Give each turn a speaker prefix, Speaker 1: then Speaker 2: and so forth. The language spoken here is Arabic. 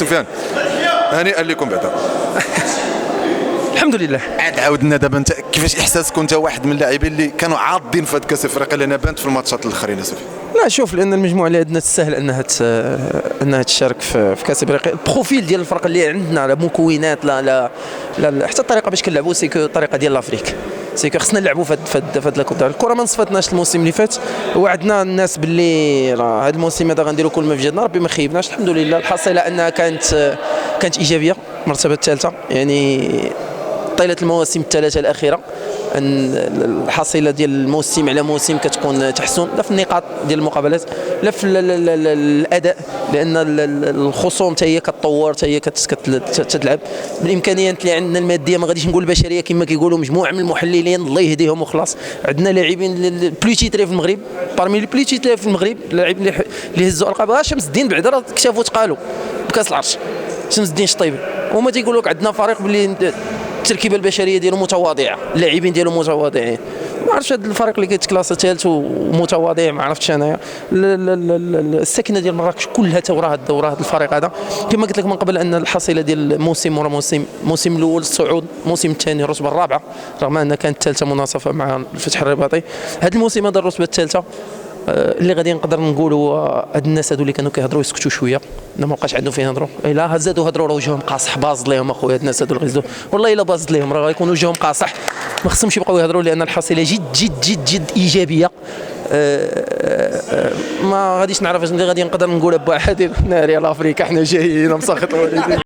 Speaker 1: سفيان، هنيئا لكم بعدا.
Speaker 2: الحمد لله.
Speaker 1: عاد عاودنا دابا، انت كيفاش احساسك وانت واحد من اللاعبين اللي كانوا عاضين في هذا كاس افريقيا لان بانت في الماتشات الاخرين سفيان؟
Speaker 2: لا شوف، لان المجموعه اللي عندنا تسهل انها تشارك في كاس افريقيا. البروفيل ديال الفرق اللي عندنا، لا مكونات، لا حتى الطريقه باش كنلعبوا سيكو الطريقه ديال لافريك، سيكو خصنا نلعبوا في هاد لاكوب. الكره ما نصفتناش الموسم اللي فات، وعدنا الناس باللي راه هذا الموسم هذا غنديروا كل ما في جهدنا، ربي ما خيبناش. الحمد لله الحصيله انها كانت ايجابيه، المرتبه الثالثه يعني طيله المواسم الثلاثه الاخيره. الحصيله ديال الموسم على موسم كتكون تحسن، لا في النقاط ديال المقابلات، لا في الاداء، لان الخصوم حتى هي كتطور، حتى هي كتلعب بالامكانيات اللي عندنا الماديه. ما غاديش نقول البشريه كما كيقولوا مجموعه من المحللين الله يهديهم وخلاص. عندنا لاعبين بلوتيتري في المغرب، بارمي لي بلوتيتري في المغرب، اللاعبين اللي هزوا القاب. شمس الدين بعدا راه كشافوا تقالوا بكاس العرش، شمس الدين شطيبي، وما تيقول لك عندنا فريق باللي التركيبه البشريه ديالو متواضعه، اللاعبين ديالو متواضعين. ما عرفتش هذا الفريق اللي كيتكلاس ثالث ومتواضع، ما عرفتش انايا. الساكنه ديال مراكش كلها توراها الدوره هذا الفريق هذا. كما قلت لك من قبل ان الحصيله ديال موسم ورا موسم، الموسم الاول الصعود، الموسم الثاني الرتبه الرابعه رغم انها كانت الثالثه مناصفه مع الفتح الرباطي. هذا الموسم هذا الرتبه الثالثه. اللي غادي نقدر نقولوا هاد الناس هادو اللي كانوا كيهضروا يسكتوا شويه، ما بقاش عندهم فين يهضروا. الا زادوا هضروا راه وجههم قاصح، باظ لهم اخويا. هاد الناس هادو اللي غيزدوا والله الا باظ لهم، راه غيكون وجههم قاصح، ما خصهمش يبقاو يهضروا، لان الحصيله جد جد جد جد ايجابيه. ما غاديش نعرف اش اللي غادي نقدر نقولها بواحد ناري على افريكا، حنا جايين مسخط والدين.